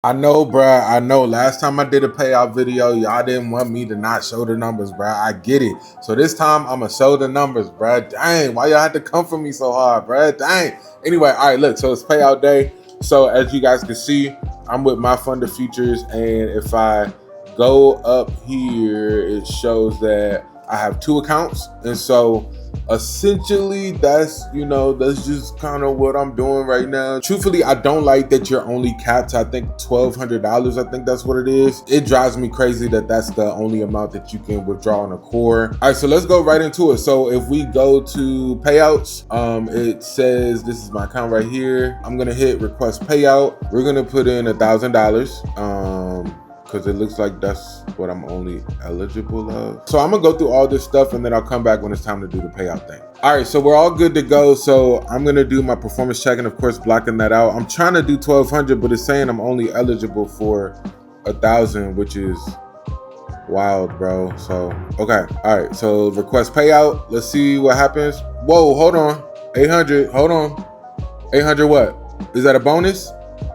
I know, bruh. I know. Last time I did a payout video, y'all didn't want me to not show the numbers, bruh. I get it. So this time I'm gonna show the numbers, bruh. Dang, why y'all had to come for me so hard, bruh? Dang. Anyway, all right, look. So it's payout day. So as you guys can see, I'm with my fund of futures, and if I go up here, it shows that I have 2 accounts, and so essentially that's that's just kind of what I'm doing right now. Truthfully, I don't like that you're only capped to, I think, $1,200. I think that's what it is. It drives me crazy that that's the only amount that you can withdraw in a core. All right, so let's go right into it. So if we go to payouts, it says this is my account right here. I'm gonna hit request payout. We're gonna put in $1,000 because it looks like that's what I'm only eligible of. So I'm gonna go through all this stuff and then I'll come back when it's time to do the payout thing. All right, so we're all good to go. So I'm gonna do my performance check and of course blocking that out. I'm trying to do 1,200, but it's saying I'm only eligible for 1,000, which is wild, bro. So, okay, all right, so request payout. Let's see what happens. Whoa, hold on, 800, hold on. 800 what? Is that a bonus?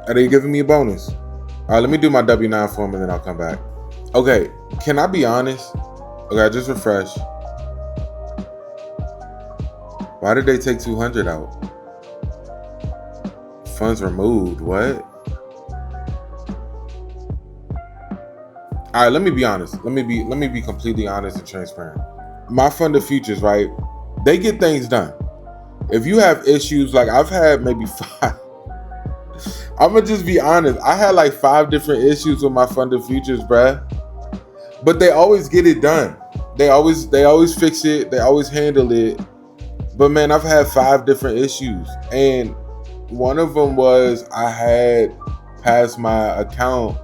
Are they giving me a bonus? All right, let me do my W9 form and then I'll come back. Okay, can I be honest? Okay, I just refreshed. Why did they take 200 out? Funds removed, what? All right, let me be honest. Let me be completely honest and transparent. My fund of futures, right? They get things done. If you have issues, like I've had maybe 5. I'm gonna just be honest. I had like 5 different issues with my fund of futures, bruh. But they always get it done. They always fix it. They always handle it. But man, I've had 5 different issues, and one of them was I had passed my account,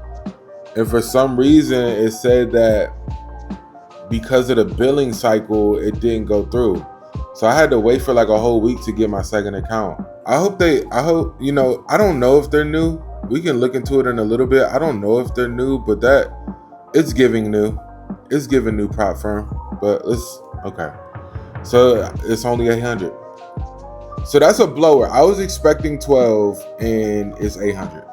and for some reason it said that because of the billing cycle, it didn't go through. So I had to wait for like a whole week to get my second account. I hope, I don't know if they're new. We can look into it in a little bit. I don't know if they're new, but it's giving new. It's giving new prop firm, but okay. So it's only 800. So that's a blower. I was expecting 12 and it's 800.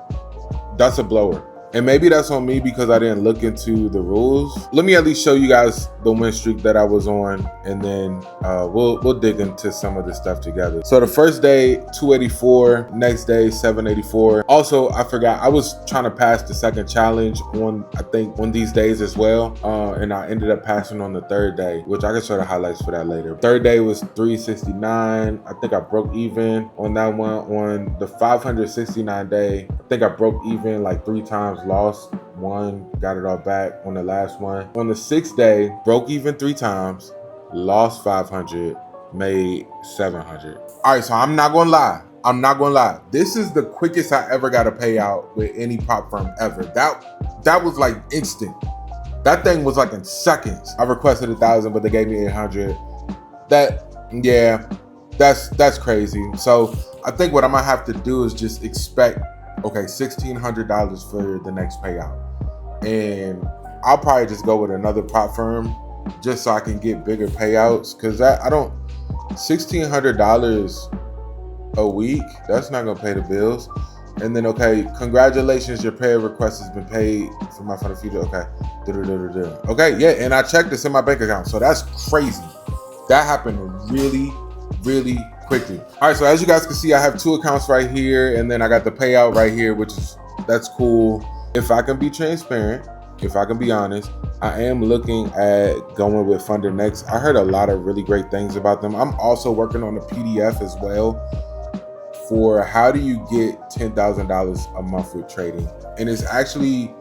That's a blower. And maybe that's on me because I didn't look into the rules. Let me at least show you guys the win streak that I was on, and then we'll dig into some of this stuff together. So the first day, 284. Next day, 784. Also, I forgot, I was trying to pass the second challenge on, I think, one of these days as well. And I ended up passing on the third day, which I can show the highlights for that later. Third day was 369. I think I broke even on that one. On the 569 day, I think I broke even like 3 times, lost 1, got it all back on the last one. On the 6th day, broke even 3 times, lost 500, made 700. All right, so I'm not gonna lie. This is the quickest I ever got a payout with any prop firm ever. That was like instant. That thing was like in seconds. I requested 1,000, but they gave me 800. That's crazy. So I think what I'm gonna have to do is just expect, okay, $1,600 for the next payout. And I'll probably just go with another prop firm just so I can get bigger payouts. Cause $1,600 a week, that's not gonna pay the bills. And then, okay, congratulations, your payout request has been paid for my fund of future. Okay. Okay, yeah, and I checked this in my bank account. So that's crazy. That happened really, really quickly. All right, so as you guys can see, I have 2 accounts right here, and then I got the payout right here, that's cool. If I can be transparent, if I can be honest, I am looking at going with Funder Next. I heard a lot of really great things about them. I'm also working on a PDF as well for how do you get $10,000 a month with trading. And it's actually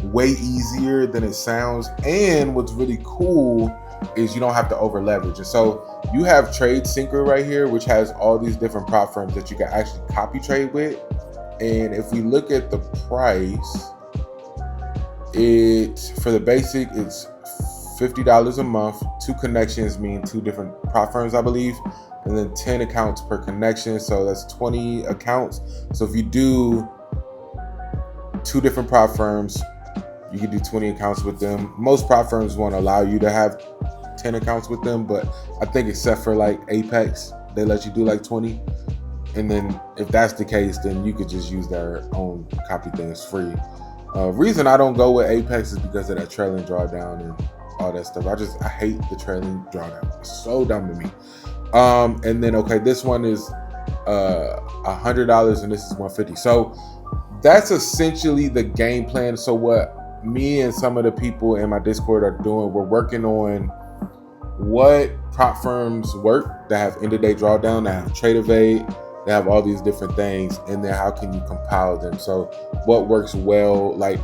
way easier than it sounds. And what's really cool is you don't have to over leverage. And so you have Trade Syncer right here, which has all these different prop firms that you can actually copy trade with. And if we look at the price, for the basic, it's $50 a month. 2 connections mean 2 different prop firms, I believe. And then 10 accounts per connection. So that's 20 accounts. So if you do 2 different prop firms, you can do 20 accounts with them. Most prop firms won't allow you to have 10 accounts with them, but I think except for like Apex, they let you do like 20. And then if that's the case, then you could just use their own copy thing. It's free. Reason I don't go with Apex is because of that trailing drawdown and all that stuff. I hate the trailing drawdown. It's so dumb to me. And then okay, this one is $100 and this is $150. So that's essentially the game plan. So what me and some of the people in my Discord are doing, we're working on what prop firms work that have end of day drawdown, that have trade evade, they have all these different things, and then how can you compile them? So what works well, like,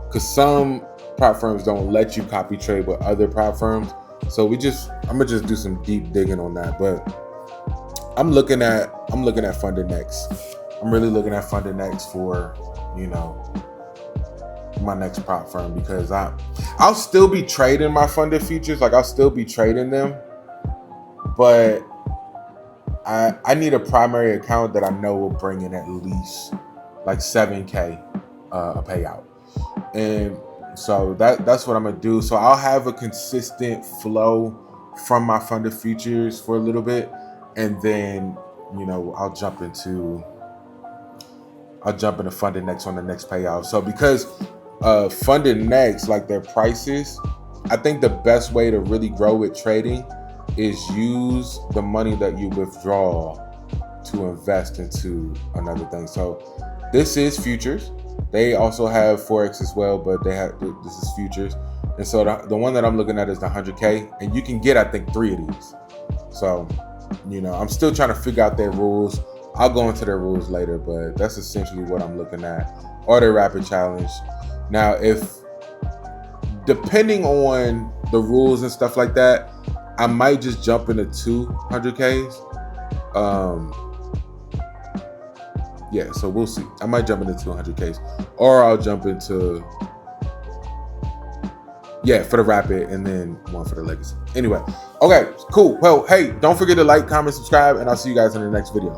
because some prop firms don't let you copy trade with other prop firms. So I'm gonna just do some deep digging on that. But I'm looking at Funded Next. I'm really looking at Funded Next for, you know, my next prop firm, because I'll still be trading my funded futures, like I'll still be trading them, but I need a primary account that I know will bring in at least like 7K a payout. And so that's what I'm gonna do. So I'll have a consistent flow from my funded futures for a little bit, and then, you know, I'll jump into Funded Next on the next payout. So because Funded Next, like their prices, I think the best way to really grow with trading is use the money that you withdraw to invest into another thing. So this is futures. They also have Forex as well, but this is futures. And so the one that I'm looking at is the 100K, and you can get, I think, 3 of these. So, you know, I'm still trying to figure out their rules. I'll go into their rules later, but that's essentially what I'm looking at. Or their rapid challenge. Now, depending on the rules and stuff like that, I might just jump into 200Ks. Yeah, so we'll see. I might jump into 200Ks, or I'll jump into, for the rapid, and then one for the legacy. Anyway, okay, cool. Well, hey, don't forget to like, comment, subscribe, and I'll see you guys in the next video.